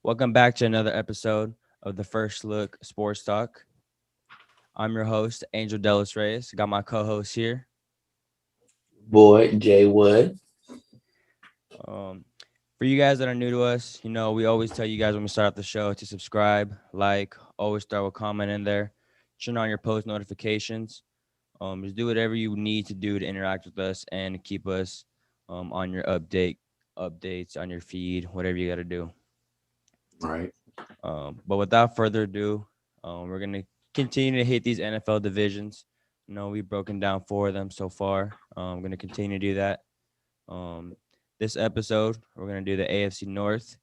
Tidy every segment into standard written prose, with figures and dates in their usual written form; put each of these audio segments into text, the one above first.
Welcome back to another episode of the First Look Sports Talk. I'm your host, Angel Delos Reyes. Got my co-host here. Boy, Jay Wood. Um, for you guys that are new to us, we always tell you guys when we start off the show to subscribe, always throw a comment in there, turn on your post notifications. Just do whatever you need to do to interact with us and keep us on your updates on your feed, whatever you got to do. Right. But without further ado, we're going to continue to hit these NFL divisions. We've broken down 4 of them so far. I'm going to continue to do that. This episode, we're going to do the AFC North.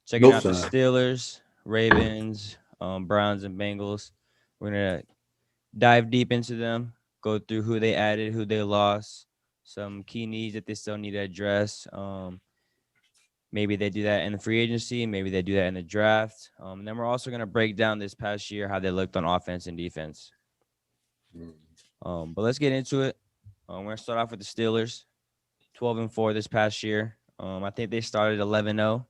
Checking out the Steelers, Ravens, Browns, and Bengals. We're going to dive deep into them, go through who they added, who they lost, some key needs that they still need to address. Maybe they do that in the free agency. Maybe they do that in the draft. And then we're also going to break down this past year how they looked on offense and defense. But let's get into it. We're going to start off with the Steelers, 12-4 this past year. I think they started 11-0. Am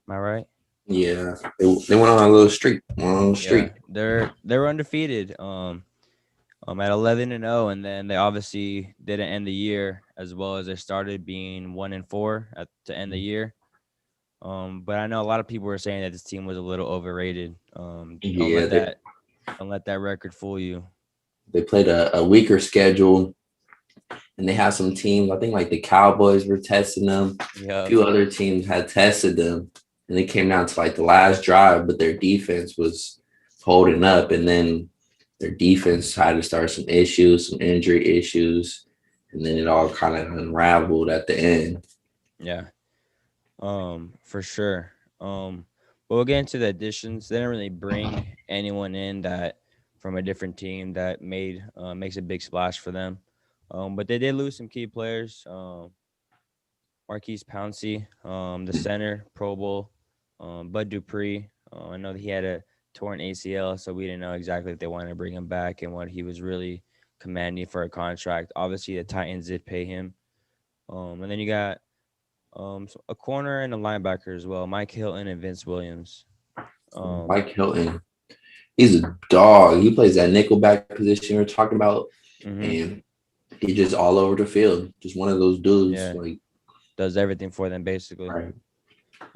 I right? Yeah, they went on a little streak. Yeah, they're undefeated. At 11-0, and then they obviously didn't end the year as well as they started, being 1-4 to end the year. But I know a lot of people were saying that this team was a little overrated. Don't let that record fool you. They played a weaker schedule, and they had some teams. I think like the Cowboys were testing them. Yep. A few other teams had tested them, and they came down to like the last drive, but their defense was holding up, and then their defense had to start some issues, some injury issues, and then it all kind of unraveled at the end. Yeah. For sure. But we'll get into the additions. They didn't really bring anyone in that from a different team that makes a big splash for them. But they did lose some key players. Marquise Pouncey, the center, Pro Bowl, Bud Dupree. I know that he had a torn ACL, so we didn't know exactly if they wanted to bring him back and what he was really commanding for a contract. Obviously, the Titans did pay him. And then you got a corner and a linebacker as well, Mike Hilton and Vince Williams. Mike Hilton, he's a dog. He plays that nickelback position we're talking about, and he's just all over the field. Just one of those dudes. Yeah. Like does everything for them basically. Right.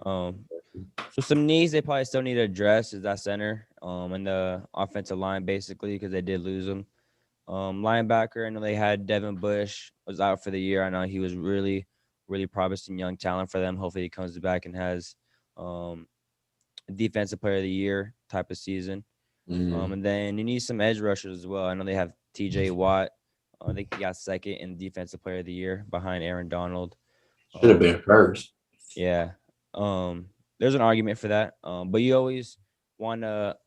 So some needs they probably still need to address is that center and the offensive line basically because they did lose them. Linebacker, I know they had Devin Bush was out for the year. I know he was really promising young talent for them. Hopefully he comes back and has defensive player of the year type of season. And then you need some edge rushers as well. I know they have TJ Watt. I think he got second in defensive player of the year behind Aaron Donald. Should have been first. Yeah. There's an argument for that. But you always want to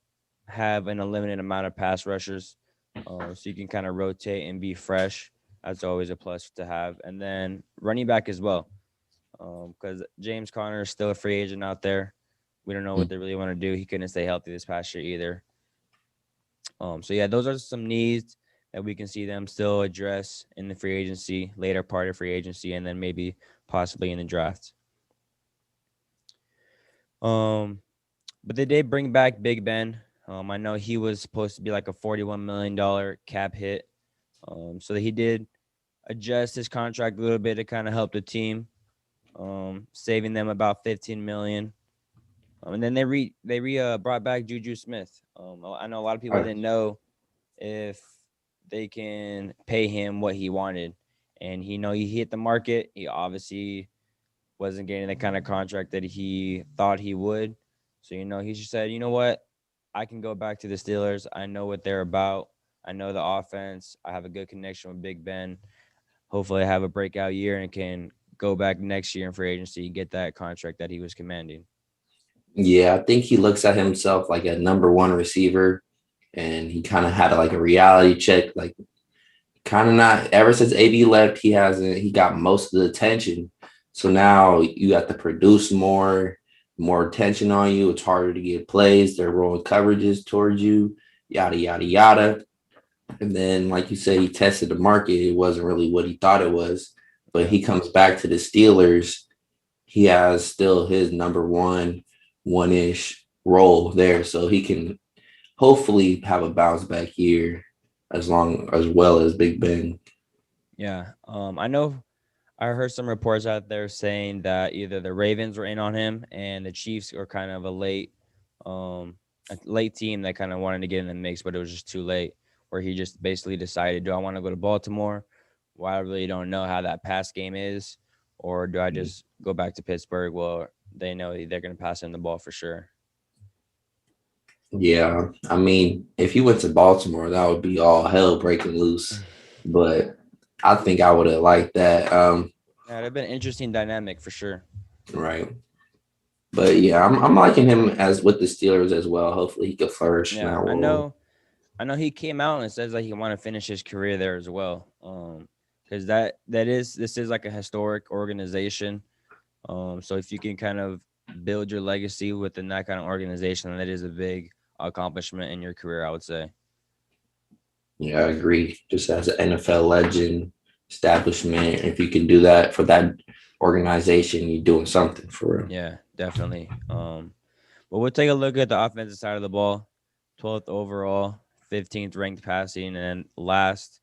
have an unlimited amount of pass rushers so you can kind of rotate and be fresh. That's always a plus to have. And then running back as well, because James Conner is still a free agent out there. We don't know what they really want to do. He couldn't stay healthy this past year either. So, yeah, those are some needs that we can see them still address in the free agency, later part of free agency, and then maybe possibly in the draft. But they did bring back Big Ben. I know he was supposed to be like a $41 million cap hit. So he did adjust his contract a little bit to kind of help the team, saving them about $15 million. And then they brought back Juju Smith. I know a lot of people didn't know if they can pay him what he wanted, and he hit the market. He obviously wasn't getting the kind of contract that he thought he would. So he just said, you know what, I can go back to the Steelers. I know what they're about. I know the offense. I have a good connection with Big Ben. Hopefully, I have a breakout year and can go back next year in free agency, get that contract that he was commanding. Yeah, I think he looks at himself like a number one receiver, and he kind of had like a reality check. Like, kind of not ever since AB left, he got most of the attention. So now you have to produce more attention on you. It's harder to get plays. They're rolling coverages towards you. yada, yada, yada. And then, like you said, he tested the market. It wasn't really what he thought it was. But Yeah. he comes back to the Steelers. He has still his number one ish role there. So he can hopefully have a bounce back year as well as Big Ben. Yeah. I know I heard some reports out there saying that either the Ravens were in on him and the Chiefs were kind of um, a late team that kind of wanted to get in the mix, but it was just too late. Where he just basically decided, do I want to go to Baltimore? Well, I really don't know how that pass game is, or do I just go back to Pittsburgh? Well, they know they're going to pass him the ball for sure. Yeah, I mean, if he went to Baltimore, that would be all hell breaking loose. But I think I would have liked that. Yeah, it'd have been an interesting dynamic for sure. Right. But yeah, I'm liking him as with the Steelers as well. Hopefully, he could flourish in Yeah, that I role. know. I know he came out and says like he want to finish his career there as well. Because this is like a historic organization. So if you can kind of build your legacy within that kind of organization, that is a big accomplishment in your career, I would say. Yeah, I agree. Just as an NFL legend, establishment, if you can do that for that organization, you're doing something for real. Yeah, definitely. But we'll take a look at the offensive side of the ball. 12th overall, 15th ranked passing, and last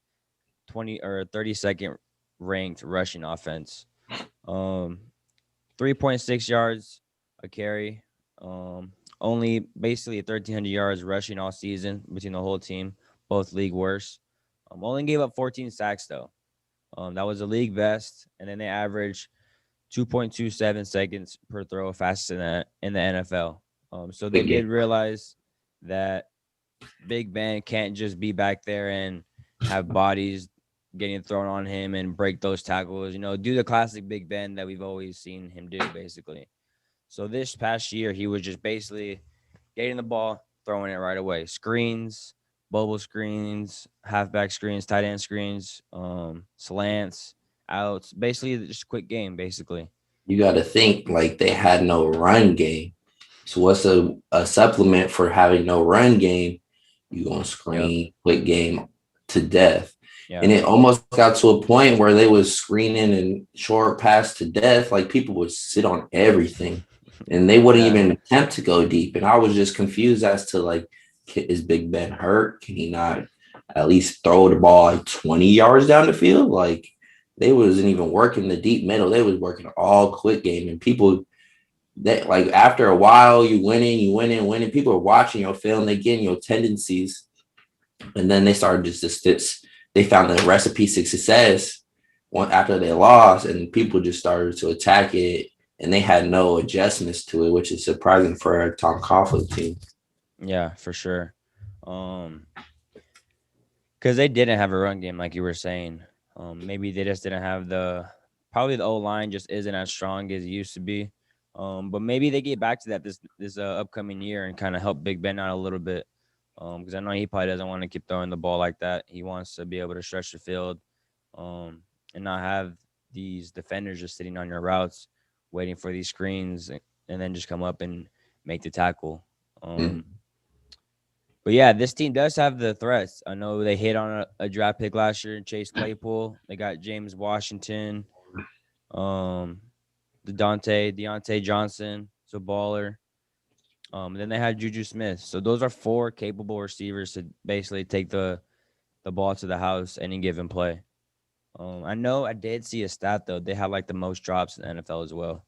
20 or 32nd ranked rushing offense. Um, 3.6 yards a carry. Only basically 1,300 yards rushing all season between the whole team, both league worst. Only gave up 14 sacks though. That was the league best, and then they averaged 2.27 seconds per throw, fastest in the NFL. So they Big game. did realize that Big Ben can't just be back there and have bodies getting thrown on him and break those tackles. Do the classic Big Ben that we've always seen him do, basically. So this past year, he was just basically getting the ball, throwing it right away. Screens, bubble screens, halfback screens, tight end screens, slants, outs. Basically, just a quick game, basically. You got to think like they had no run game. So what's a supplement for having no run game? You gonna Yep. screen quick game to death. Yeah. And it almost got to a point where they was screening and short pass to death. Like people would sit on everything and they wouldn't Yeah. even attempt to go deep. And I was just confused as to like, is Big Ben hurt? Can he not at least throw the ball like 20 yards down the field? Like they wasn't even working the deep middle. They was working all quick game. And people that like after a while you winning. People are watching your film, they getting your tendencies. And then they started just they found the recipe to success one after they lost, and people just started to attack it, and they had no adjustments to it, which is surprising for a Tom Coughlin team. Yeah, for sure. Because they didn't have a run game, like you were saying. Maybe they just didn't have probably the O line just isn't as strong as it used to be. But maybe they get back to that this upcoming year and kind of help Big Ben out a little bit. Because I know he probably doesn't want to keep throwing the ball like that. He wants to be able to stretch the field, and not have these defenders just sitting on your routes, waiting for these screens, and then just come up and make the tackle. Mm. But yeah, this team does have the threats. I know they hit on a draft pick last year in Chase Claypool. They got James Washington, um, Deontay Johnson, so baller. Then they had Juju Smith. So those are four capable receivers to basically take the ball to the house any given play. I know I did see a stat though. They had like the most drops in the NFL as well.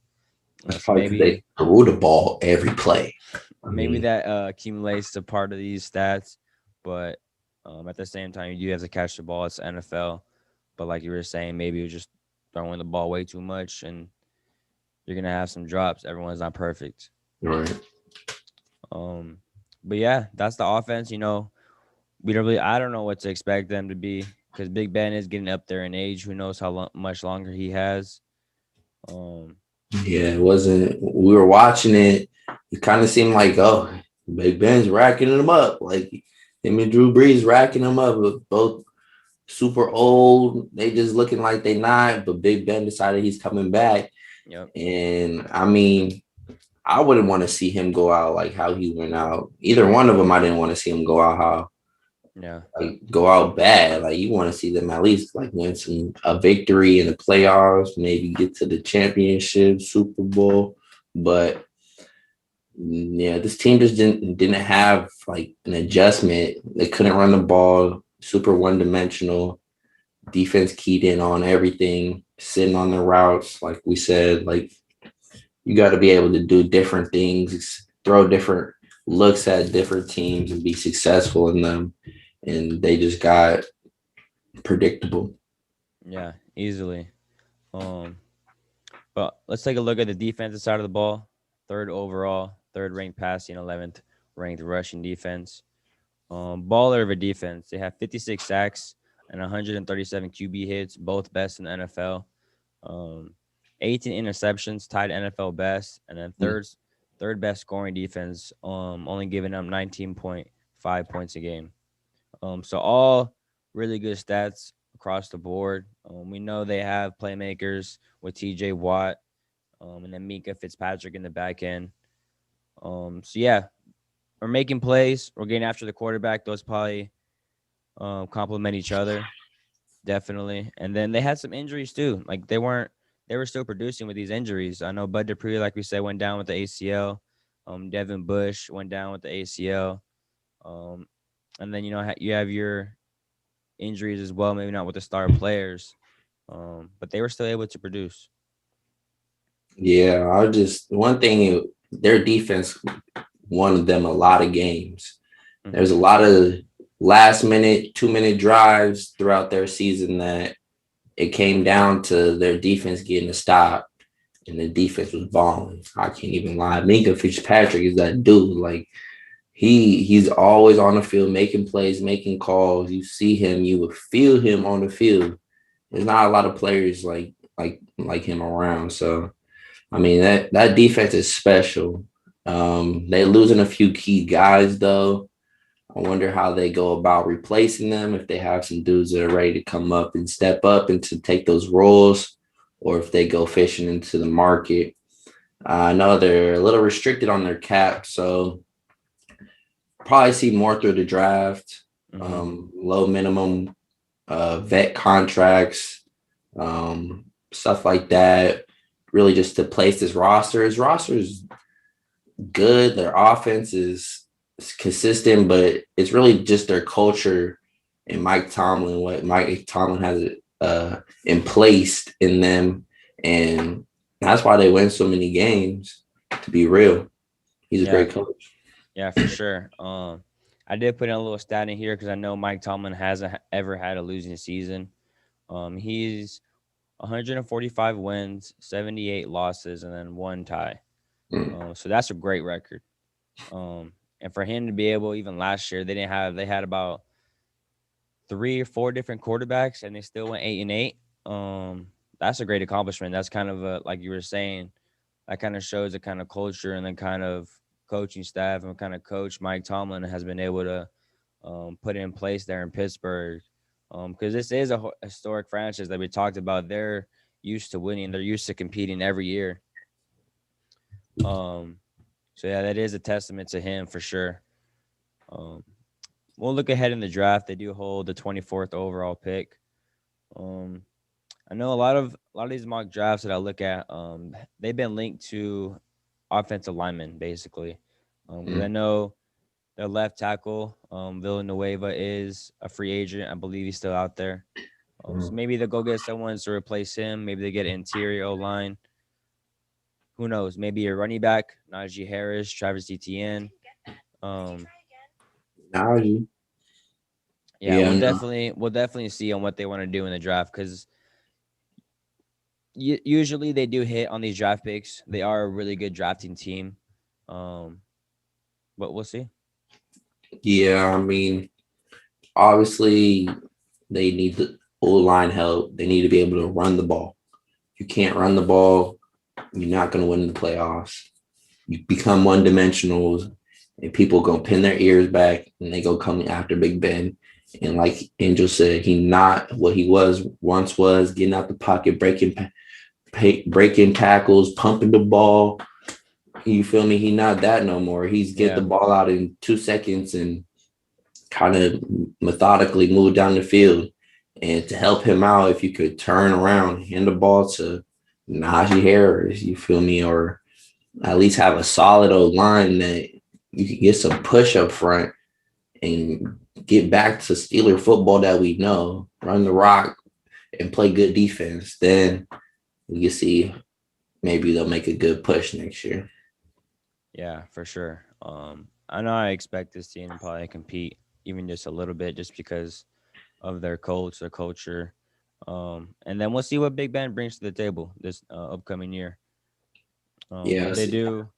That's So probably because they threw the ball every play. I maybe mean, that accumulates to part of these stats, but at the same time, you do have to catch the ball. It's NFL, but like you were saying, maybe you're just throwing the ball way too much, and you're gonna have some drops. Everyone's not perfect. right. Um, but yeah, that's the offense. We don't really. I don't know what to expect them to be because Big Ben is getting up there in age. Who knows how much longer he has? Um, Yeah, it wasn't. We were watching it. It kind of seemed like, oh, Big Ben's racking them up. Like him and Drew Brees racking them up. Both super old. They just looking like they not. But Big Ben decided he's coming back. yep. And I mean, I wouldn't want to see him go out like how he went out. Either one of them, I didn't want to see him go out Yeah. like go out bad. Like you want to see them at least like win a victory in the playoffs, maybe get to the championship, Super Bowl. But yeah, this team just didn't have like an adjustment. They couldn't run the ball, super one dimensional. Defense keyed in on everything, sitting on the routes, like we said. Like you got to be able to do different things, throw different looks at different teams, and be successful in them. And they just got predictable. Yeah. Easily. Um, but let's take a look at the defensive side of the ball. Third overall, third ranked passing, 11th ranked rushing defense. Baller of a defense. They have 56 sacks and 137 QB hits, both best in the NFL. Um, 18 interceptions, tied NFL best, and then third best scoring defense. Only giving up 19.5 points a game. So all really good stats across the board. We know they have playmakers with T.J. Watt, and then Mika Fitzpatrick in the back end. So yeah, we're making plays. We're getting after the quarterback. Those probably complement each other, definitely. And then they had some injuries too. Like they were still producing with these injuries. I know Bud Dupree, like we said, went down with the ACL. Devin Bush went down with the ACL. Um, and then you have your injuries as well. Maybe not with the star players, but they were still able to produce. Yeah, I just one thing their defense won them a lot of games. There's Hmm. a lot of last minute, 2 minute drives throughout their season that it came down to their defense getting a stop, and the defense was balling. I can't even lie. Minka Fitzpatrick is that dude. Like he's always on the field making plays, making calls. You see him, you would feel him on the field. There's not a lot of players like him around. So I mean that defense is special. They losing a few key guys though. I wonder how they go about replacing them, if they have some dudes that are ready to come up and step up and to take those roles, or if they go fishing into the market. I know they're a little restricted on their cap, so probably see more through the draft. Hmm. Low minimum vet contracts, stuff like that. Really, just to place this roster. His roster is good. Their offense is consistent, but it's really just their culture and Mike Tomlin, what Mike Tomlin has in place in them. And that's why they win so many games, to be real. He's a Yeah, great coach. yeah, for sure. I did put in a little stat in here because I know Mike Tomlin hasn't ever had a losing season. He's 145 wins, 78 losses, and then one tie. Mm. So that's a great record. And for him to be able, even last year, they had about 3 or 4 different quarterbacks, and they still went 8-8. That's a great accomplishment. That's kind of like you were saying, that kind of shows the kind of culture and the kind of coaching staff and kind of coach Mike Tomlin has been able to put in place there in Pittsburgh. Because this is a historic franchise that we talked about. They're used to winning. They're used to competing every year. Um, so yeah, that is a testament to him for sure. Um, we'll look ahead in the draft. They do hold the 24th overall pick. Um, I know a lot of these mock drafts that I look at, they've been linked to offensive linemen basically. Because I Mm. know their left tackle, Villanueva, is a free agent. I believe he's still out there. So Mm. maybe they'll go get someone to replace him. Maybe they get an interior O line. Who knows? Maybe a running back, Najee Harris, Travis Etienne. Um, Now you, yeah, yeah, no. we'll definitely see on what they want to do in the draft because usually they do hit on these draft picks. They are a really good drafting team. Um, but we'll see. Yeah, I mean, obviously they need the O line help. They need to be able to run the ball. If you can't run the ball, you're not going to win the playoffs. You become one dimensional, and people go pin their ears back and they go coming after Big Ben. And like Angel said, he not what he was, getting out the pocket, breaking tackles, pumping the ball. You feel me? He not that no more. He's get the Yeah, ball out in 2 seconds and kind of methodically move down the field. And to help him out, if you could turn around, hand the ball to Najee Harris, you feel me, or at least have a solid old line that you can get some push up front and get back to Steeler football that we know, run the rock and play good defense, then we can see maybe they'll make a good push next year. Yeah, for sure. I know I expect this team to probably compete even just a little bit, just because of their coach, their culture. And then we'll see what Big Ben brings to the table this upcoming year. Yeah, If they do,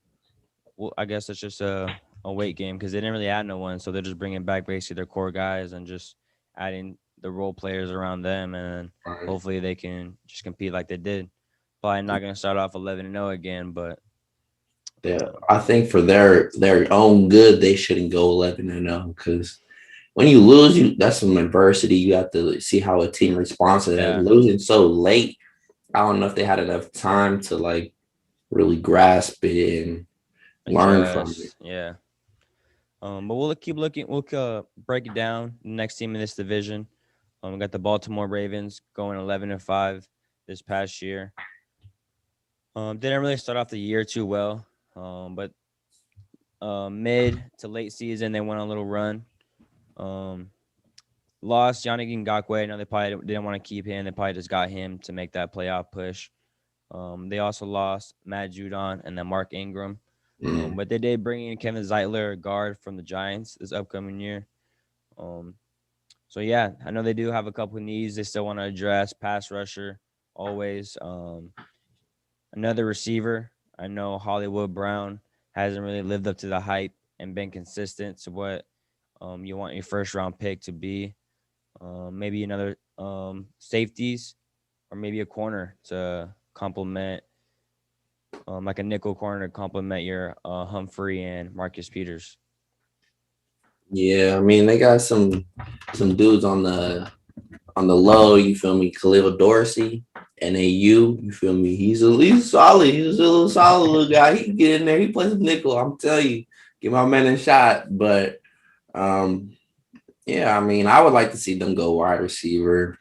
well, I guess it's just a weight game because they didn't really add no one, so they're just bringing back basically their core guys and just adding the role players around them, and then right. hopefully they can just compete like they did. Probably not gonna start off 11-0 again, but Yeah, I think for their own good, they shouldn't go 11-0 because when you lose, that's some adversity. You have to see how a team responds to that. yeah, Losing so late, I don't know if they had enough time to like really grasp it and learn from it. adjust, yeah. But we'll keep looking. We'll break it down. The next team in this division, we got the Baltimore Ravens going 11-5 this past year. Didn't really start off the year too well, but mid to late season they went on a little run. Um, Lost Yannick Ngakoue. Now they probably didn't want to keep him. They probably just got him to make that playoff push. They also lost Matt Judon and then Mark Ingram. Mm. But they did bring in Kevin Zeitler, a guard from the Giants, this upcoming year. Um, so yeah, I know they do have a couple of needs they still want to address. Pass rusher, always. Another receiver. I know Hollywood Brown hasn't really lived up to the hype and been consistent to what you want your first round pick to be. Maybe another safeties or maybe a corner to complement, like a nickel corner to complement your Humphrey and Marcus Peters. Yeah, I mean they got some dudes on the low. You feel me, Khalil Dorsey, NAU. You feel me? He's solid. He's a little solid little guy. He can get in there. He plays nickel. I'm telling you, give my man a shot. But um, yeah, I mean, I would like to see them go wide receiver.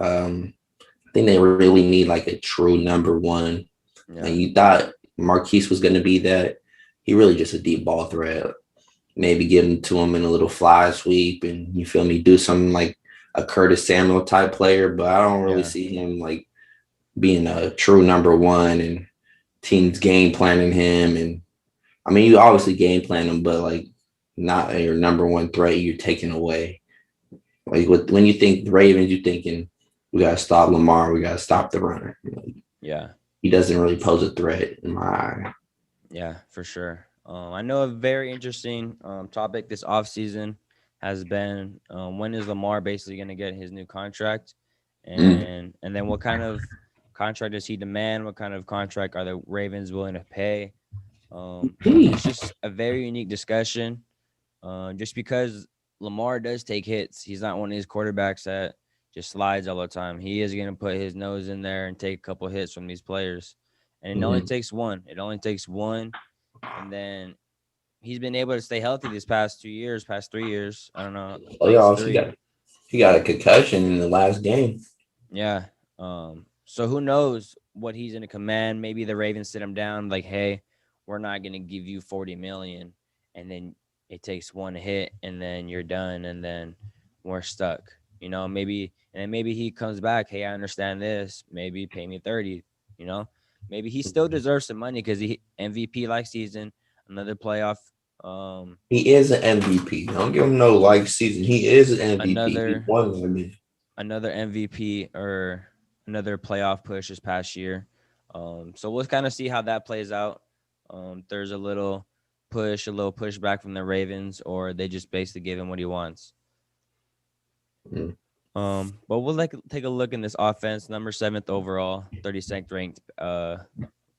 I think they really need like a true number one. Like Yeah, you thought Marquise was going to be that. He really just a deep ball threat. Maybe give him to him in a little fly sweep, and you feel me, do something like a Curtis Samuel type player. But I don't really yeah, see him like being a true number one and teams game planning him. And I mean, you obviously game plan him, but like not your number one threat. You're taking away. Like when you think Ravens, you're thinking we gotta stop Lamar, we gotta stop the runner. Like, yeah, he doesn't really pose a threat in my eye. yeah, for sure. I know a very interesting topic this offseason has been when is Lamar basically going to get his new contract, Mm. and then what kind of contract does he demand? What kind of contract are the Ravens willing to pay? It's just a very unique discussion. Just because Lamar does take hits, he's not one of these quarterbacks that just slides all the time. He is going to put his nose in there and take a couple hits from these players, and it only Mm. takes one. It only takes one, and then he's been able to stay healthy these past 2 years, past 3 years. I don't know, I Oh think yeah, it's also three. he got a concussion in the last game. Yeah. So who knows what he's in a command? Maybe the Ravens sit him down like, hey, we're not gonna give you 40 million, and then it takes one hit and then you're done and then we're stuck. Maybe and then maybe he comes back, hey, I understand this. Maybe pay me 30, you know? Maybe he still deserves some money because he MVP like season, another playoff, He is an MVP. Don't give him no like season. He is an MVP. He another won. I mean, another MVP or another playoff push this past year. So we'll kind of see how that plays out. There's a little push, a little pushback from the Ravens, or they just basically give him what he wants. mm. But we'll take a look in this offense, number seventh overall, 32nd ranked,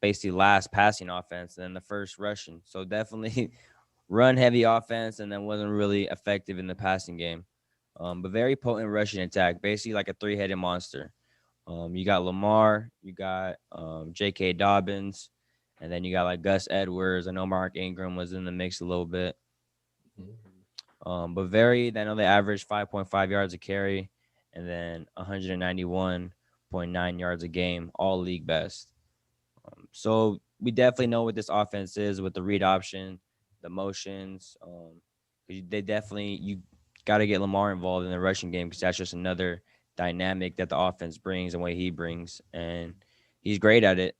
basically last passing offense, and then the first rushing. So definitely run heavy offense, and then wasn't really effective in the passing game. But very potent rushing attack, basically like a three-headed monster. You got Lamar, you got J.K. Dobbins, and then you got like Gus Edwards. I know Mark Ingram was in the mix a little bit. But varied. I know they average 5.5 yards a carry and then 191.9 yards a game, all league best. So we definitely know what this offense is with the read option, the motions. They definitely you got to get Lamar involved in the rushing game because that's just another dynamic that the offense brings and what he brings, and he's great at it.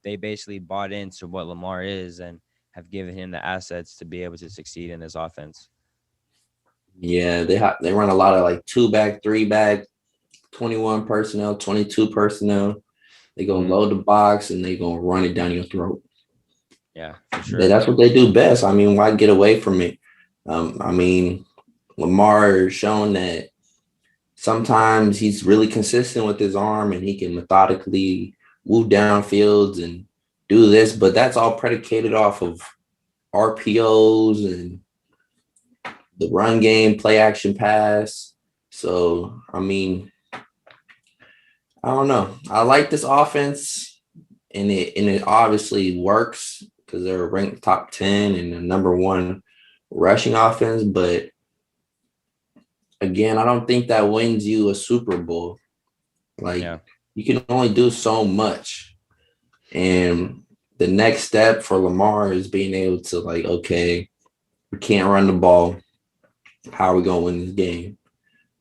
They basically bought into what Lamar is and have given him the assets to be able to succeed in this offense. Yeah, they run a lot of like 2-back, 3-back, 21 personnel, 22 personnel. They gonna Mm-hmm. load the box and they gonna run it down your throat. Yeah, for sure. That's what they do best. I mean, why get away from it? I mean, Lamar shown that sometimes he's really consistent with his arm and he can methodically move down fields and do this, but that's all predicated off of RPOs and the run game, play action pass. So, I mean, I don't know. I like this offense and it obviously works because they're ranked top 10 and the number one rushing offense, but again, I don't think that wins you a Super Bowl. Like Yeah, you can only do so much. And the next step for Lamar is being able to like, okay, we can't run the ball. How are we gonna win this game?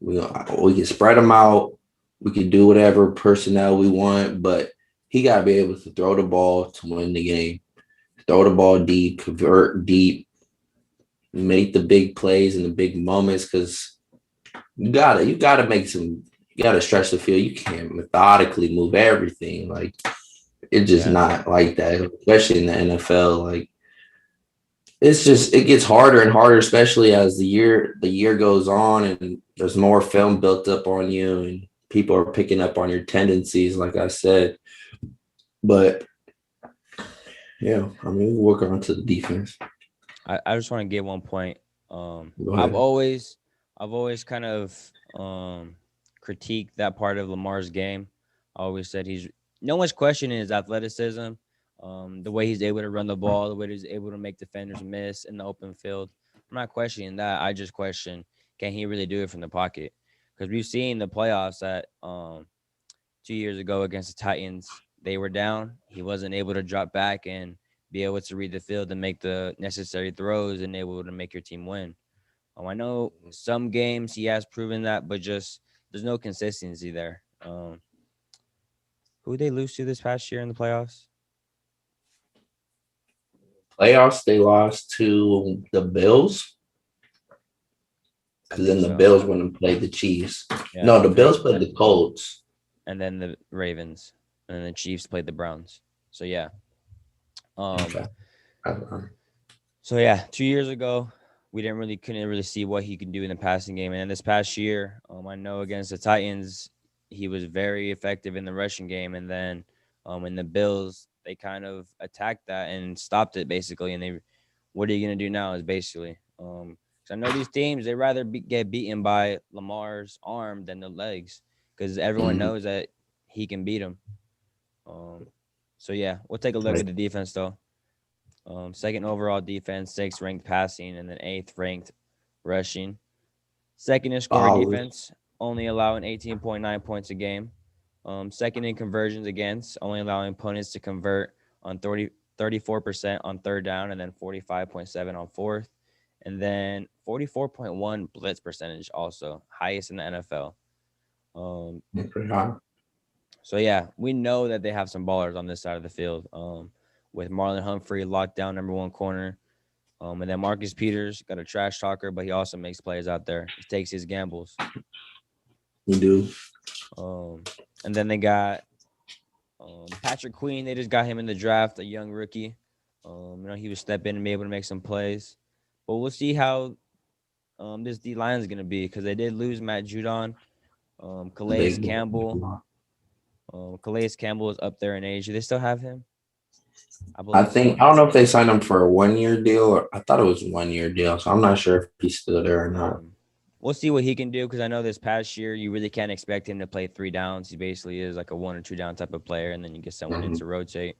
We can spread them out. We can do whatever personnel we want, but he got to be able to throw the ball to win the game. Throw the ball deep, convert deep, make the big plays and the big moments because you gotta make some. You gotta stretch the field. You can't methodically move everything. Like it's just yeah, not like that, especially in the NFL. Like it gets harder and harder, especially as the year goes on and there's more film built up on you and people are picking up on your tendencies, like I said. But yeah, I mean, we work on to the defense. I just want to get one point. Go I've ahead. always I've always kind of critiqued that part of Lamar's game. I always said he's no one's questioning his athleticism, the way he's able to run the ball, the way he's able to make defenders miss in the open field. I'm not questioning that. I just question can he really do it from the pocket? Because we've seen the playoffs that 2 years ago against the Titans, they were down. He wasn't able to drop back and be able to read the field and make the necessary throws and able to make your team win. I know some games he has proven that, but just there's no consistency there. Who they lose to this past year in the playoffs? Playoffs, they lost to the Bills I because think then the so. Bills went and played the Chiefs. Yeah, No, the Bills played the Colts. and then the Ravens, and then the Chiefs played the Browns. So yeah. Um. Okay. So yeah, 2 years ago, we couldn't really see what he can do in the passing game, and then this past year, I know against the Titans, he was very effective in the rushing game, and then in the Bills, they kind of attacked that and stopped it basically, and what are you gonna do now? Is basically, 'cause I know these teams they rather get beaten by Lamar's arm than the legs, because everyone Mhm. knows that he can beat them. Um, so yeah, we'll take a look at Right. the defense though. Second overall defense, sixth ranked passing, and then eighth ranked rushing. Second in scoring Oh, defense, only allowing 18.9 points a game. Second in conversions against, only allowing opponents to convert on 34% on third down and then 45.7 on fourth. And then 44.1 blitz percentage, also highest in the NFL. Um, pretty high. so yeah, we know that they have some ballers on this side of the field. With Marlon Humphrey locked down number one corner, and then Marcus Peters got a trash talker, but he also makes plays out there. He takes his gambles. We do. Um, and then they got Patrick Queen. They just got him in the draft, a young rookie. He would step in and be able to make some plays. But we'll see how this D line is going to be because they did lose Matt Judon. Calais Big. Campbell. Calais Campbell is up there in age. Do they still have him? I I believe think so. I don't know if they signed him for a 1 year deal or I thought it was 1 year deal, so I'm not sure if he's still there or not. We'll see what he can do because I know this past year you really can't expect him to play 3 downs. He basically is like a 1 or 2 down type of player, and then you get someone in Mhm. to rotate.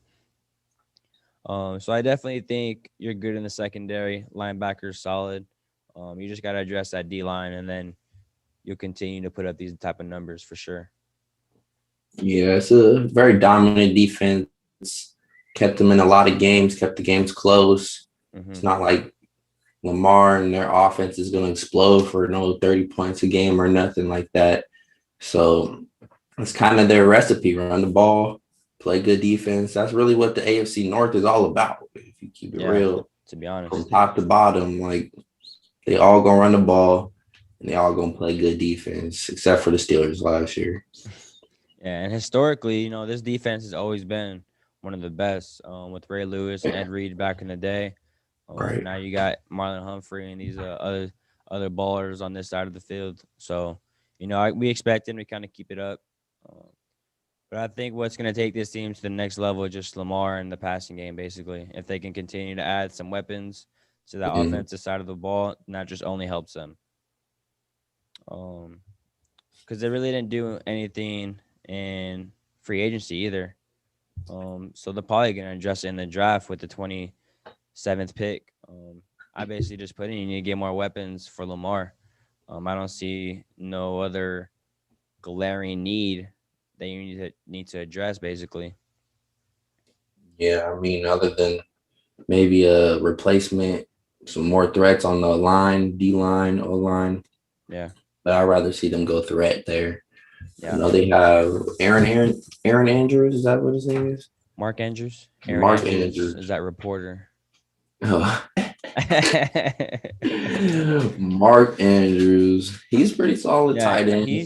So I definitely think you're good in the secondary. Linebackers solid. You just got to address that D line, and then you'll continue to put up these type of numbers for sure. Yeah, it's a very dominant defense. Kept them in a lot of games, kept the games close. It's Hmm. not like Lamar and their offense is going to explode for no 30 points a game or nothing like that. So it's kind of their recipe: run the ball, play good defense. That's really what the AFC North is all about. If you keep it Yeah, real, to be from honest. top to bottom, like they all gonna run the ball and they all gonna play good defense, except for the Steelers last year. Yeah, and historically, this defense has always been one of the best with Ray Lewis and Ed Reed back in the day. Right. Now you got Marlon Humphrey and these other ballers on this side of the field. So, we expect him to kind of keep it up. Uh, but I think what's going to take this team to the next level is just Lamar and the passing game, basically. If they can continue to add some weapons to that Mhm. offensive side of the ball, and that just only helps them. Because they really didn't do anything in free agency either. So they're probably going to address it in the draft with the 27th pick. I basically just put in you need to get more weapons for Lamar. I don't see no other glaring need that you need to address basically. Yeah, I mean, other than maybe a replacement, some more threats on the line, D line, O line. Yeah, But I'd rather see them go threat there. I yeah. know they have Aaron Andrews. Is that what his name is? Mark Andrews, Aaron Mark Andrews is Andrews. that reporter. Oh. Mark Andrews. He's pretty solid Yeah, tight end. he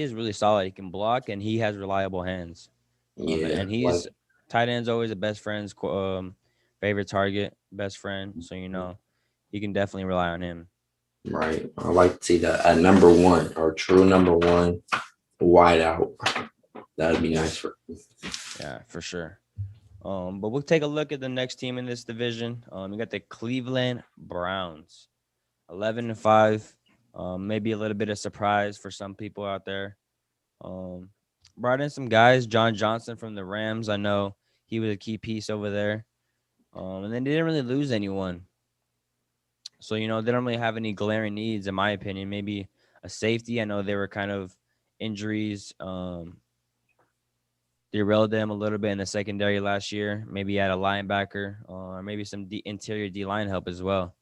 is really solid. He can block and he has reliable hands. Yeah, And like he's tight end's always a best friend's favorite target, best friend. So you can definitely rely on him. right. I like to see that at number one or true number one wide out. That'd be nice for. Yeah, for sure. But we'll take a look at the next team in this division. You got the Cleveland Browns, 11-5. Maybe a little bit of surprise for some people out there. Um, Brought in some guys. John Johnson from the Rams. I know he was a key piece over there. And then they didn't really lose anyone. So, they don't really have any glaring needs, in my opinion. Maybe a safety. I know they were kind of injuries. Derailed them a little bit in the secondary last year. Maybe at a linebacker or maybe some interior D line help as well.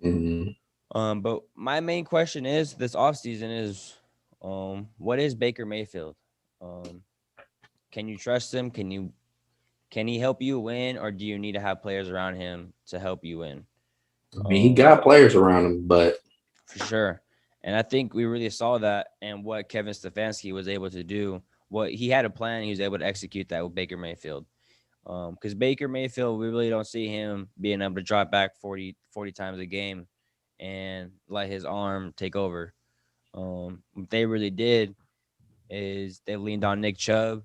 Mhm. But my main question is this offseason is what is Baker Mayfield? Um, can you trust him? Can he help you win, or do you need to have players around him to help you win? I mean, he Um, got players around him, but for sure. And I think we really saw that and what Kevin Stefanski was able to do. What he had a plan, he was able to execute that with Baker Mayfield. Because Baker Mayfield, we really don't see him being able to drop back 40 times a game and let his arm take over. What they really did is they leaned on Nick Chubb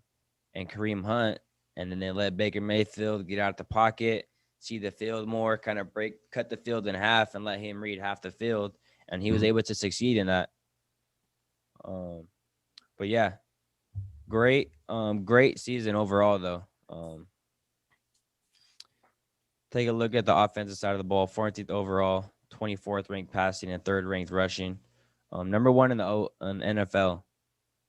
and Kareem Hunt, and then they let Baker Mayfield get out of the pocket, see the field more, kind of cut the field in half, and let him read half the field, and he was able to succeed in that. Um, but yeah, great season overall though. Take a look at the offensive side of the ball. 14th overall, 24th ranked passing, and third ranked rushing. Number one in the NFL.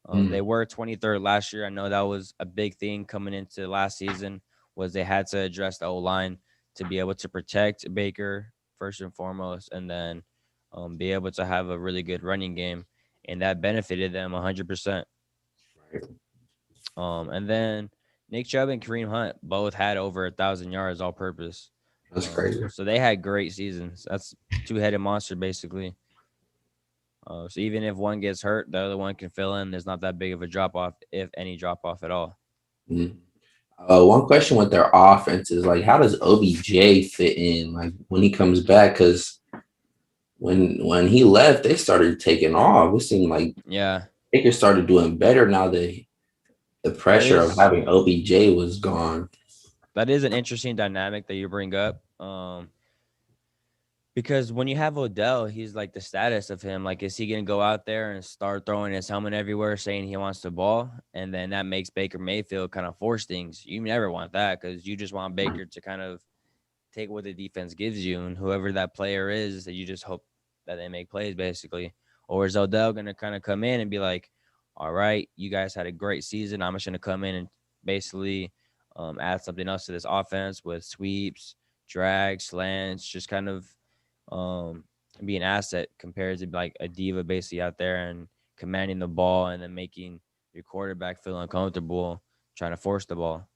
They mm, were 23rd last year. I know that was a big thing coming into last season was they had to address the O line to be able to protect Baker first and foremost, and then be able to have a really good running game, and that benefited them 100%. And then Nick Chubb and Kareem Hunt both had over 1,000 yards all purpose. that's crazy. So they had great seasons. That's two-headed monster basically. So even if one gets hurt, the other one can fill in. There's not that big of a drop off, if any drop off at all. Mm. One question with their offense is like, how does OBJ fit in? Like when he comes back, because when he left, they started taking off. It seemed like Yeah, Lakers started doing better now that the that pressure of is having OBJ was gone. that is an interesting dynamic that you bring up. Because when you have Odell, he's like the status of him. Like, is he gonna go out there and start throwing his helmet everywhere, saying he wants the ball, and then that makes Baker Mayfield kind of force things? You never want that because you just want Baker to kind of take what the defense gives you, and whoever that player is, that you just hope that they make plays, basically. Or is Odell going to kind of come in and be like, all right, you guys had a great season. I'm just going to come in and basically add something else to this offense with sweeps, drags, slants, just kind of be an asset compared to like a diva basically out there and commanding the ball and then making your quarterback feel uncomfortable trying to force the ball.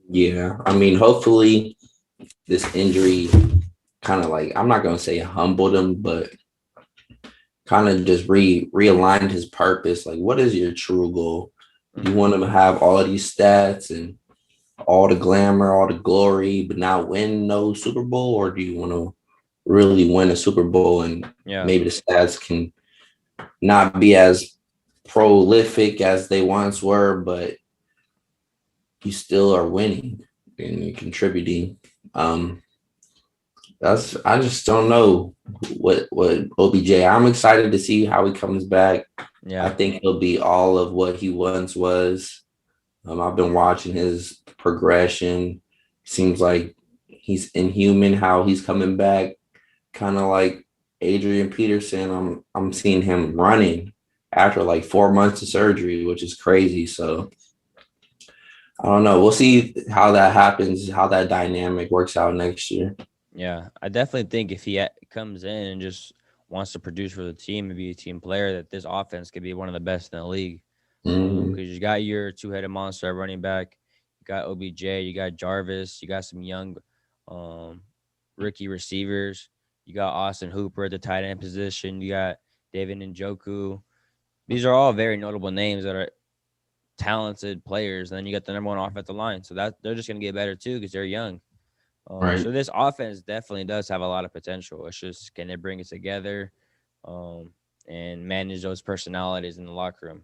Yeah, I mean, hopefully this injury kind of like, I'm not gonna say humbled him, but kind of just realigned his purpose. Like, what is your true goal? You want him to have all of these stats and all the glamour, all the glory, but not win no Super Bowl, or do you want to really win a Super Bowl and Yeah, maybe the stats can not be as prolific as they once were, but you still are winning and you're contributing. Um, that's I just don't know what OBJ. I'm excited to see how he comes back. I yeah, think he'll be all of what he once was. I've been watching his progression. Seems like he's inhuman how he's coming back, kind of like Adrian Peterson. I'm seeing him running after like 4 months of surgery, which is crazy. So I don't know. We'll see how that happens, how that dynamic works out next year. yeah. I definitely think if he comes in and just wants to produce for the team and be a team player, that this offense could be one of the best in the league. Mm, Because you got your two-headed monster at running back, you got OBJ, you got Jarvis, you got some young um, rookie receivers, you got Austin Hooper at the tight end position, you got David Njoku. These are all very notable names that are talented players. And then you got the number one offensive line, so that they're just gonna get better too because they're young. So right, this offense definitely does have a lot of potential. It's just can they bring it together um, and manage those personalities in the locker room?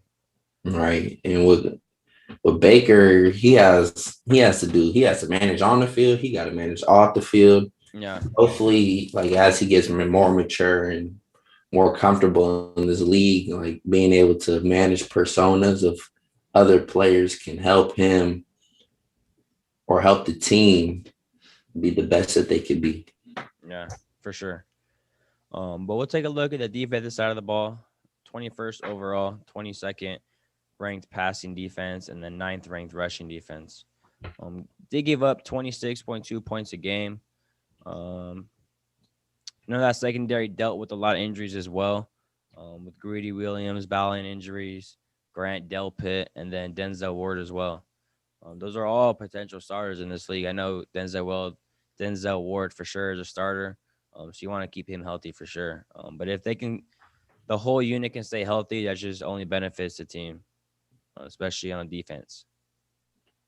right. And with Baker, he has to manage on the field. He got to manage off the field. Yeah, Hopefully, like as he gets more mature and more comfortable in this league, like being able to manage personas of other players can help him or help the team be the best that they could be. yeah, for sure. But we'll take a look at the defensive side of the ball. 21st overall, 22nd ranked passing defense, and then ninth ranked rushing defense. They give up 26.2 points a game. Um, that secondary dealt with a lot of injuries as well, with Greedy Williams battling injuries, Grant Delpit, and then Denzel Ward as well. Those are all potential starters in this league. I know Denzel Ward for sure is a starter. So you want to keep him healthy for sure. But if they can, the whole unit can stay healthy, that just only benefits the team, especially on defense.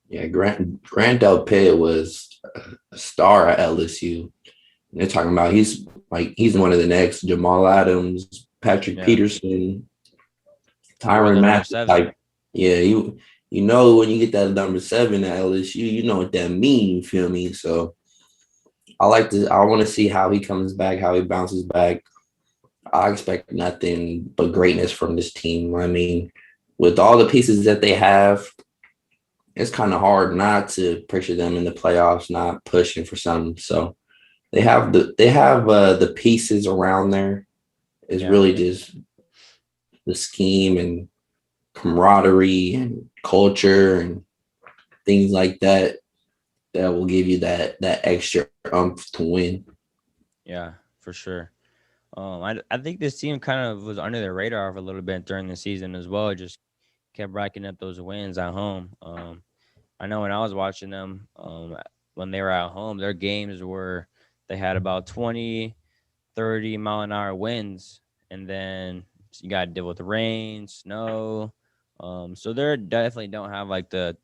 Yeah, Grant Delpit was a star at LSU. They're talking about he's one of the next Jamal Adams, Patrick Yeah, Peterson, he wore Tyron the number Matthew seven. type. Yeah, you know when you get that number 7 at LSU, you know what that means. You feel me? So I want to see how he comes back, how he bounces back. I expect nothing but greatness from this team. I mean, with all the pieces that they have, it's kind of hard not to picture them in the playoffs, not pushing for something. So they have the pieces around there. It's Yeah, really just the scheme and camaraderie and culture and things like that that will give you that extra to win. yeah, for sure. I think this team kind of was under the radar for a little bit during the season as well. Just kept racking up those wins at home. I know when I was watching them, when they were at home, their games were they had about 20, 30 mile an hour winds, and then you got to deal with rain, snow. So they definitely don't have like the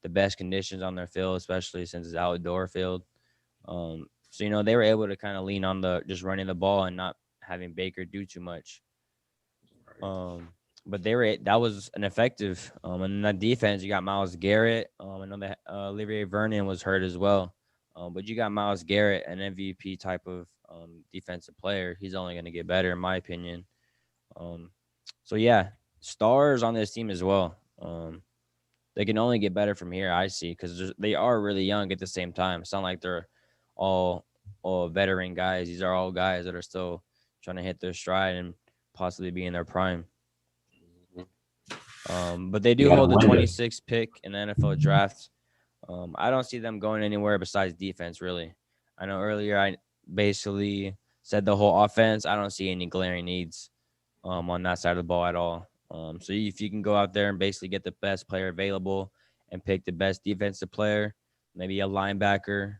best conditions on their field, especially since it's outdoor field. So they were able to kind of lean on the just running the ball and not having Baker do too much. Um, but that was an effective. And in that defense, you got Miles Garrett. I know that Olivier Vernon was hurt as well. But you got Miles Garrett, an MVP type of defensive player. He's only going to get better, in my opinion. Um, so yeah, stars on this team as well. They can only get better from here. I see because they are really young at the same time. It's not like they're all all veteran guys. These are all guys that are still trying to hit their stride and possibly be in their prime. But they You do got a hold the window. 26th pick in the NFL draft. I don't see them going anywhere besides defense, really. I know earlier I basically said the whole offense. I don't see any glaring needs on that side of the ball at all. So if you can go out there and basically get the best player available and pick the best defensive player, maybe a linebacker,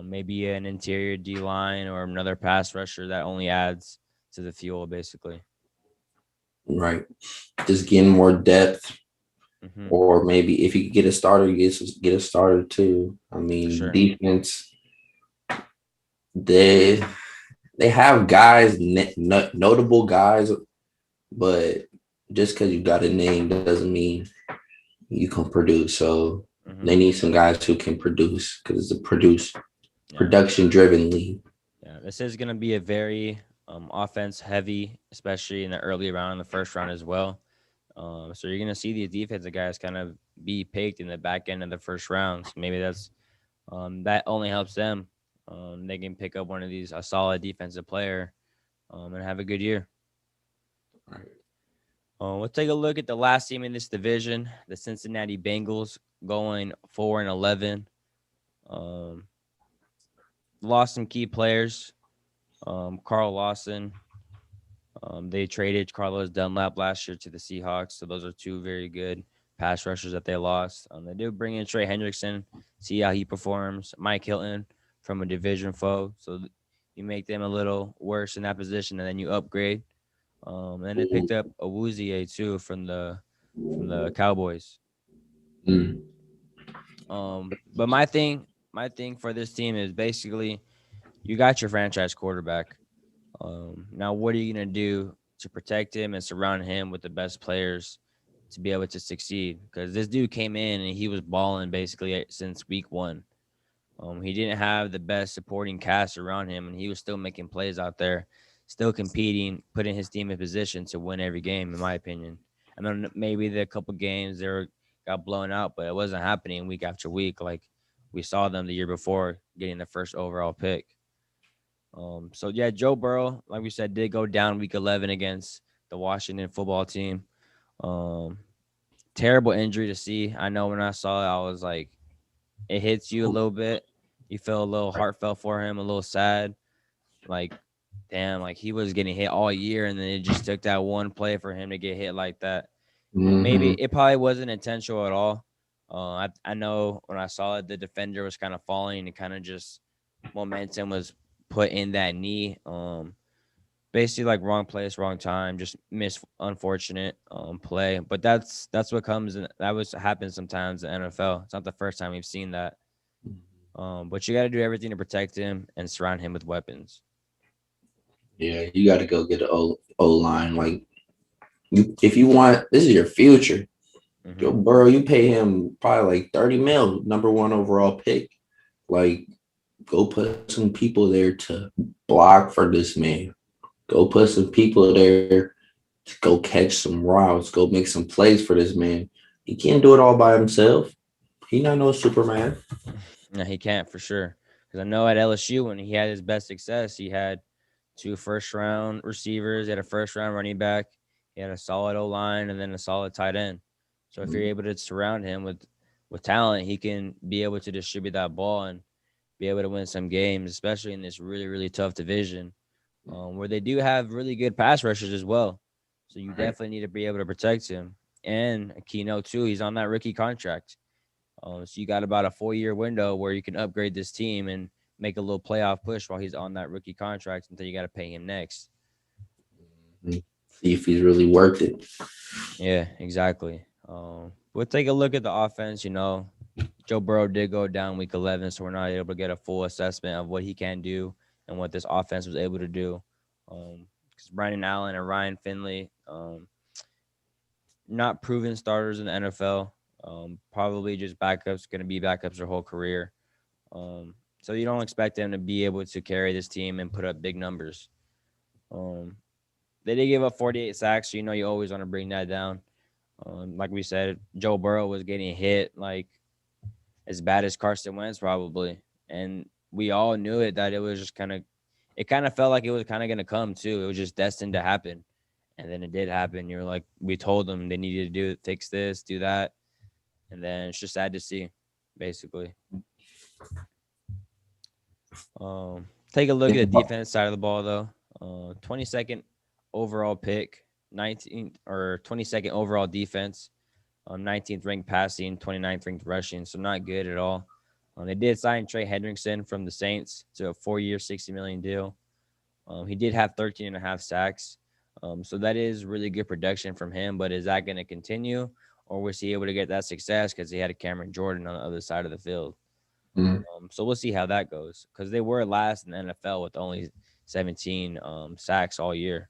maybe an interior D line or another pass rusher, that only adds to the fuel, basically. Right. Just getting more depth, Hmm. or maybe if you could get a starter, get a starter too. I For mean, sure. defense, they they have guys, notable guys, but just because you got a name doesn't mean you can produce. So Hmm. they need some guys who can produce because it's a Yeah. production driven league. Yeah. This is going to be a very offense heavy, especially in the early round, in the first round as well. So you're gonna see these defensive guys kind of be picked in the back end of the first rounds. Maybe that only helps them. They can pick up one of these a solid defensive player and have a good year. Right. Let's take a look at the last team in this division, the Cincinnati Bengals, going 4-11. Um, Lost some key players. Carl Lawson. They traded Carlos Dunlap last year to the Seahawks, so those are two very good pass rushers that they lost. They do bring in Trey Hendrickson, see how he performs. Mike Hilton from a division foe, so you make them a little worse in that position, and then you upgrade. And then they picked up Awuzie too from the Cowboys. Mm-hmm. But my thing for this team is basically you got your franchise quarterback. Now, what are you gonna do to protect him and surround him with the best players to be able to succeed? Because this dude came in and he was balling basically since week one. He didn't have the best supporting cast around him, and he was still making plays out there, still competing, putting his team in position to win every game. In my opinion, I mean maybe the couple games got blown out, but it wasn't happening week after week like we saw them the year before getting the first overall pick. So yeah, Joe Burrow, like we said, did go down week 11 against the Washington football team. Um, Terrible injury to see. I know when I saw it, I was like, it hits you a little bit. You feel a little heartfelt for him, a little sad. Like, damn, like he was getting hit all year, and then it just took that one play for him to get hit like that. Maybe it probably wasn't intentional at all. I know when I saw it, the defender was kind of falling and kind of just momentum was put in that knee. Basically like wrong place, wrong time, just miss unfortunate play. But that's what comes in that was happens sometimes in the NFL. It's not the first time we've seen that. But you got to do everything to protect him and surround him with weapons. Yeah, you got to go get an O line. Like you, if you want, this is your future. Hmm. Joe Burrow, you pay him probably like 30 mil, number one overall pick. Like, go put some people there to block for this man. Go put some people there to go catch some routes. Go make some plays for this man. He can't do it all by himself. He not no Superman. No, he can't for sure. Because I know at LSU when he had his best success, he had two first round receivers, he had a first round running back, he had a solid O line, and then a solid tight end. So if you're able to surround him with talent, he can be able to distribute that ball and be able to win some games, especially in this really really tough division, where they do have really good pass rushers as well. So you Right. definitely need to be able to protect him. And a keynote too, he's on that rookie contract. So you got about a 4 year window where you can upgrade this team and make a little playoff push while he's on that rookie contract until you got to pay him next. See if he's really worth it. Yeah, exactly. We'll take a look at the offense. Joe Burrow did go down week 11, so we're not able to get a full assessment of what he can do and what this offense was able to do. Because Brandon Allen and Ryan Finley, not proven starters in the NFL, probably just backups, going to be backups their whole career. So you don't expect them to be able to carry this team and put up big numbers. Um, they did give up 48 sacks, so you always want to bring that down. Like we said, Joe Burrow was getting hit like as bad as Carson Wentz probably, and we all knew it, that it was just it kind of felt like it was kind of going to come too. It was just destined to happen. And then it did happen. You're like, we told them they needed to do it, fix this, do that. And then it's just sad to see, basically. Take a look at the defense side of the ball, though. 22nd overall pick, 19th or 22nd overall defense, 19th ranked passing, 29th ranked rushing. So not good at all. They did sign Trey Hendrickson from the Saints to a 4-year, $60 million deal. He did have 13 and a half sacks. So that is really good production from him. But is that going to continue, or was he able to get that success because he had a Cameron Jordan on the other side of the field? So we'll see how that goes, because they were last in the NFL with only 17 sacks all year,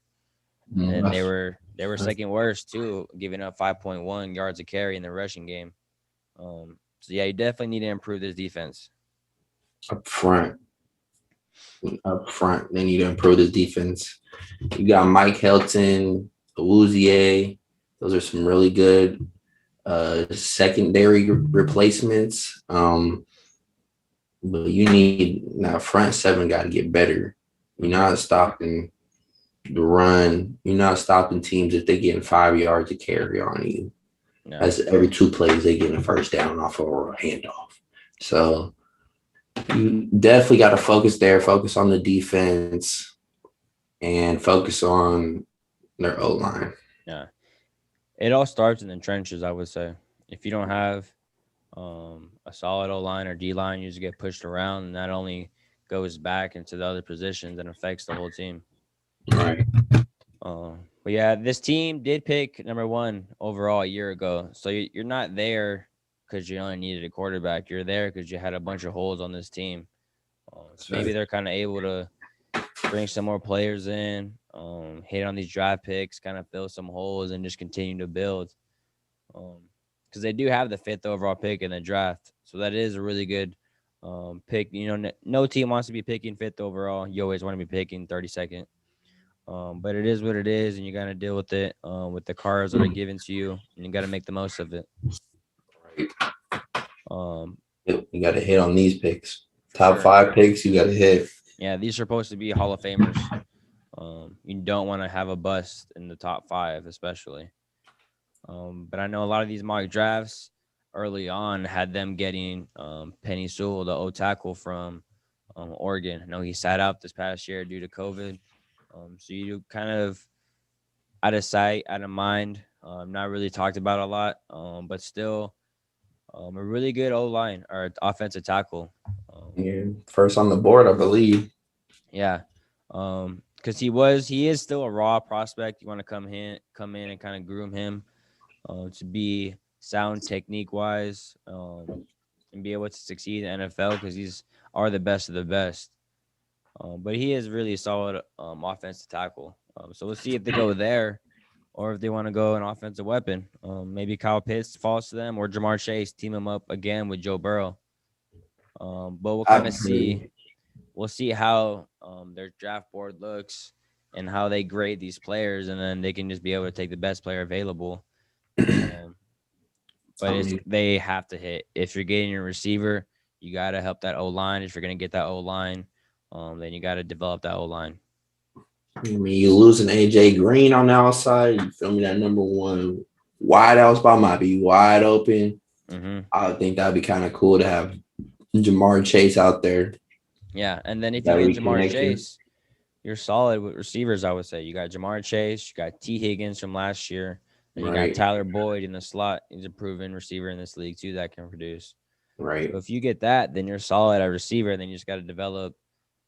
and they were second worst too, giving up 5.1 yards a carry in the rushing game. So yeah, you definitely need to improve this defense. Up front, they need to improve this defense. You got Mike Helton, Awuzie. Those are some really good secondary replacements. But you need now front seven got to get better. You're not stopping the run. You're not stopping teams if they're getting 5 yards to carry on you. No. That's every 2 plays they get a first down off of a handoff. So you definitely got to focus there, focus on the defense, and focus on their O-line. Yeah. It all starts in the trenches, I would say. If you don't have a solid O-line or D-line, you just get pushed around, and that only goes back into the other positions and affects the whole team. Right. But yeah, this team did pick number 1 overall a year ago. So you're not there because you only needed a quarterback. You're there because you had a bunch of holes on this team. So maybe they're kind of able to bring some more players in, hit on these draft picks, kind of fill some holes, and just continue to build. Because they do have the 5th overall pick in the draft. So that is a really good pick. You know, no team wants to be picking 5th overall. You always want to be picking 32nd. But it is what it is, and you got to deal with it with the cards that are given to you, and you got to make the most of it. You got to hit on these picks. Top 5 picks, you got to hit. Yeah, these are supposed to be Hall of Famers. You don't want to have a bust in the top 5, especially. But I know a lot of these mock drafts early on had them getting Penny Sewell, the O tackle from Oregon. I know he sat out this past year due to COVID. So you kind of out of sight, out of mind. Not really talked about a lot, but still a really good O-line or offensive tackle. Yeah, first on the board, I believe. Yeah. Because he is still a raw prospect. You want to come in and kind of groom him to be sound technique wise and be able to succeed in the NFL, because these are the best of the best. But he is really a solid offensive tackle. So we'll see if they go there, or if they want to go an offensive weapon. Maybe Kyle Pitts falls to them, or Jamar Chase team him up again with Joe Burrow. But we'll kind of see. We'll see how their draft board looks and how they grade these players, and then they can just be able to take the best player available. But they have to hit. If you're getting a receiver, you got to help that O-line. If you're going to get that O-line, then you got to develop that O-line. I mean, you losing AJ Green on the outside. You feel me? That number 1 wide out spot might be wide open. Mm-hmm. I would think that'd be kind of cool to have Jamar Chase out there. Yeah, and then if you get Jamar Chase, you're solid with receivers, I would say. You got Jamar Chase, you got T. Higgins from last year, and you got Tyler Boyd in the slot. He's a proven receiver in this league too that can produce. Right. So if you get that, then you're solid at receiver. Then you just got to develop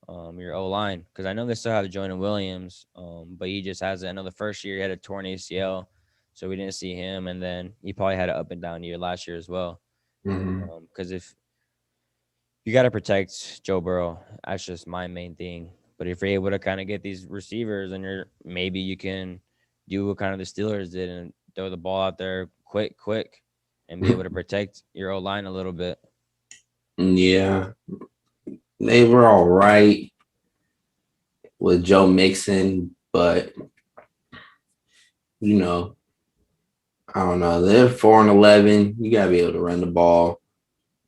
your O-line, because I know they still have Jonah Williams, but he just has. I know the first year he had a torn ACL, so we didn't see him, and then he probably had an up and down year last year as well. Because if you got to protect Joe Burrow, that's just my main thing. But if you're able to kind of get these receivers, and maybe you can do what kind of the Steelers did and throw the ball out there quick, and be able to protect your O-line a little bit. Yeah. They were all right with Joe Mixon, but, you know, I don't know. They're 4-11. You got to be able to run the ball.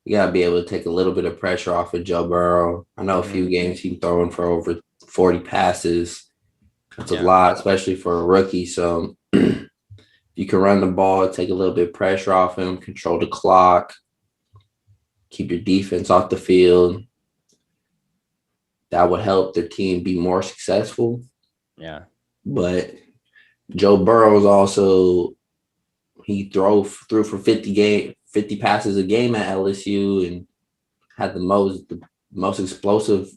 You gotta be able to take a little bit of pressure off of Joe Burrow. I know a Hmm. few games he's throwing for over 40 passes. That's a Yeah. lot, especially for a rookie. So you can run the ball, take a little bit of pressure off him, control the clock, keep your defense off the field. That would help their team be more successful. Yeah. But Joe Burrow's also he threw for 50 passes a game at LSU and had the most explosive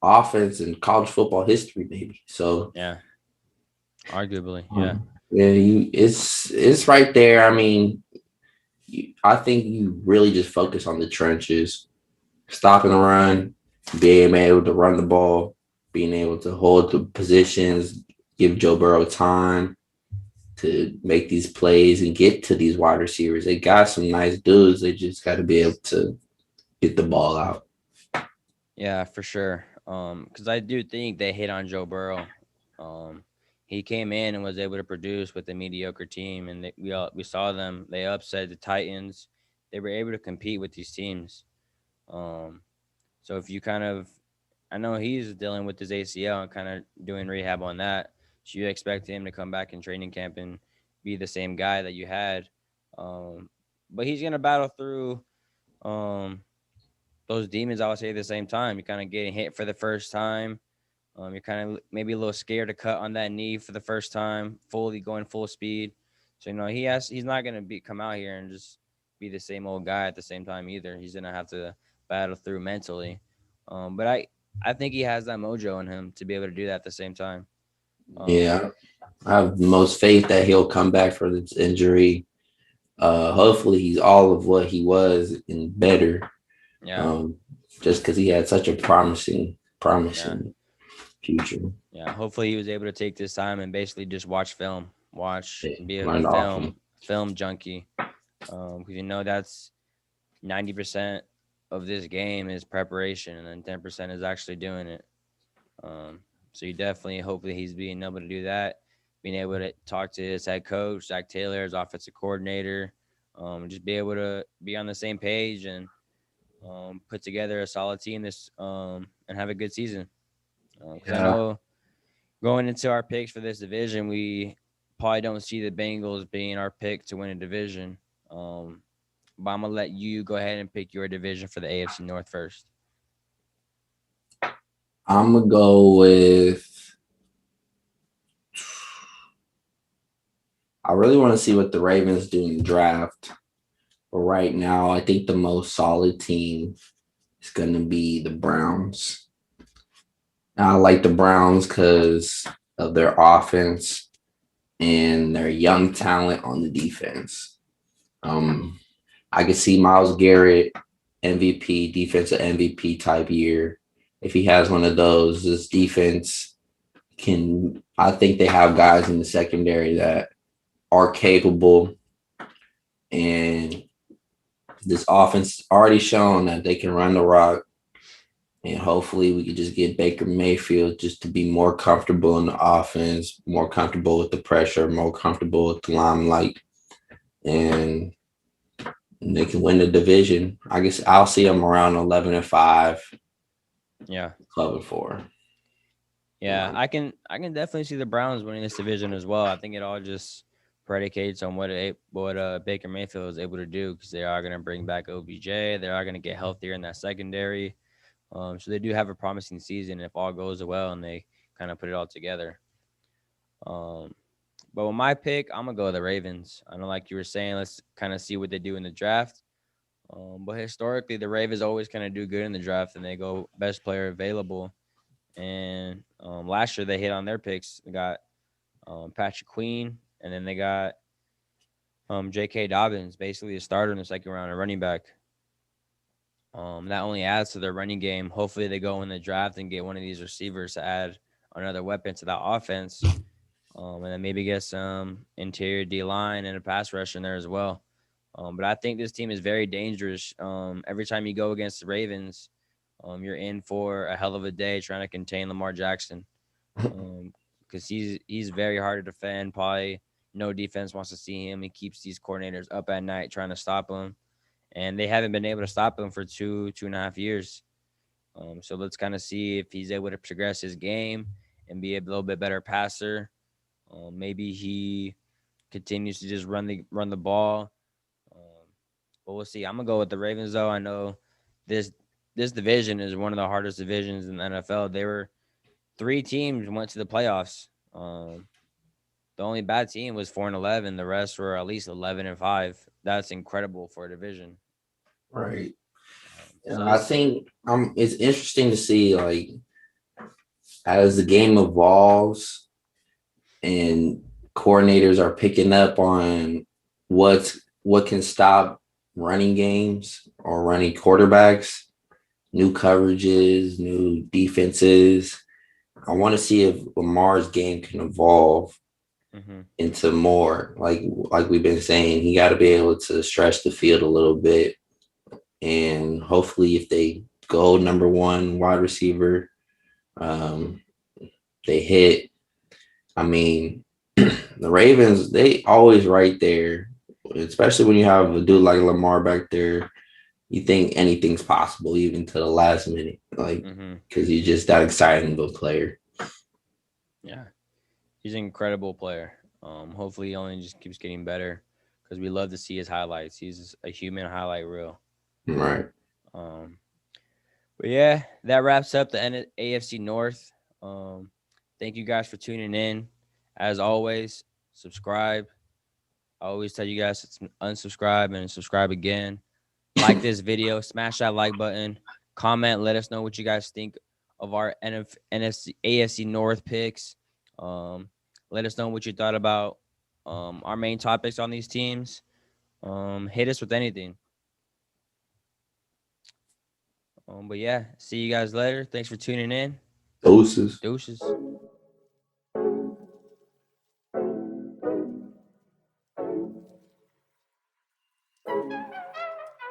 offense in college football history, maybe. So Yeah. Arguably. Yeah. yeah, it's right there. I mean, I think you really just focus on the trenches, stopping the run, being able to run the ball, being able to hold the positions, give Joe Burrow time to make these plays and get to these wide receivers. They got some nice dudes. They just got to be able to get the ball out. Yeah, for sure. Because I do think they hit on Joe Burrow. Um, he came in and was able to produce with a mediocre team, and we saw them. They upset the Titans. They were able to compete with these teams. Um, so if you kind of, I know he's dealing with his ACL and kind of doing rehab on that. So you expect him to come back in training camp and be the same guy that you had. Um, but he's gonna battle through. Um, those demons, I would say, at the same time. You're kind of getting hit for the first time. You're kind of maybe a little scared to cut on that knee for the first time, fully going full speed. So he's not gonna come out here and just be the same old guy at the same time either. He's gonna have to battle through mentally. But I think he has that mojo in him to be able to do that at the same time. Um, Yeah, I have the most faith that he'll come back from this injury. Hopefully, he's all of what he was and better. yeah, Um, just because he had such a yeah, promising future. yeah. Hopefully, he was able to take this time and basically just watch film, watch Yeah, and be a learned off him. film junkie. Because that's 90% of this game is preparation, and then 10% is actually doing it. Um, so you definitely, hopefully, he's being able to do that, being able to talk to his head coach, Zach Taylor, his offensive coordinator, just be able to be on the same page and put together a solid team and have a good season. Because I Yeah, know going into our picks for this division, we probably don't see the Bengals being our pick to win a division. Um, but I'm gonna let you go ahead and pick your division for the AFC North first. I'm gonna go with. I really want to see what the Ravens do in the draft. But right now, I think the most solid team is going to be the Browns. I like the Browns because of their offense and their young talent on the defense. Um, I could see Miles Garrett MVP, defensive MVP type year. If he has one of those, this defense can. I think they have guys in the secondary that are capable, and this offense already shown that they can run the rock. And hopefully we could just get Baker Mayfield just to be more comfortable in the offense, more comfortable with the pressure, more comfortable with the limelight, and they can win the division. I guess I'll see them around 11-5, Yeah, 12-4. yeah, I can definitely see the Browns winning this division as well. I think it all just predicates on what Baker Mayfield is able to do because they are gonna bring back OBJ. They are gonna get healthier in that secondary. So they do have a promising season if all goes well and they kind of put it all together. Um, but with my pick, I'm gonna go with the Ravens. I know, like you were saying, let's kind of see what they do in the draft. But historically, the Ravens always kind of do good in the draft, and they go best player available. And last year they hit on their picks. They got Patrick Queen, and then they got J.K. Dobbins, basically a starter in the second round, a running back. That only adds to their running game. Hopefully, they go in the draft and get one of these receivers to add another weapon to that offense, and then maybe get some interior D line and a pass rush in there as well. But I think this team is very dangerous. Every time you go against the Ravens, you're in for a hell of a day trying to contain Lamar Jackson, because he's very hard to defend. Probably no defense wants to see him. He keeps these coordinators up at night trying to stop him. and they haven't been able to stop him for 2.5 years. So let's kind of see if he's able to progress his game and be a little bit better passer. Maybe he continues to just run the ball. Um, but we'll see. I'm gonna go with the Ravens though. I know this this division is one of the hardest divisions in the NFL. There were three teams went to the playoffs. The only bad team was 4-11. The rest were at least 11-5. That's incredible for a division. Right. So I this, think it's interesting to see like as the game evolves and coordinators are picking up on what can stop running games or running quarterbacks, new coverages, new defenses. I want to see if Lamar's game can evolve mhm. into more like we've been saying. He got to be able to stretch the field a little bit, and hopefully, if they go number one wide receiver, um, they hit. I mean, the Ravens, they always right there, especially when you have a dude like Lamar back there. You think anything's possible, even to the last minute, like Mhm. because he's just that exciting of a player. Yeah, he's an incredible player. Hopefully he only just keeps getting better because we love to see his highlights. He's a human highlight reel. Right. Um, but yeah, that wraps up the AFC North. Um, thank you guys for tuning in. As always, subscribe. I always tell you guys to unsubscribe and subscribe again. Like this video, smash that like button, comment, let us know what you guys think of our NFC, AFC North picks. Um, let us know what you thought about our main topics on these teams. Hit us with anything. But yeah, see you guys later. Thanks for tuning in. Doses. Deuces.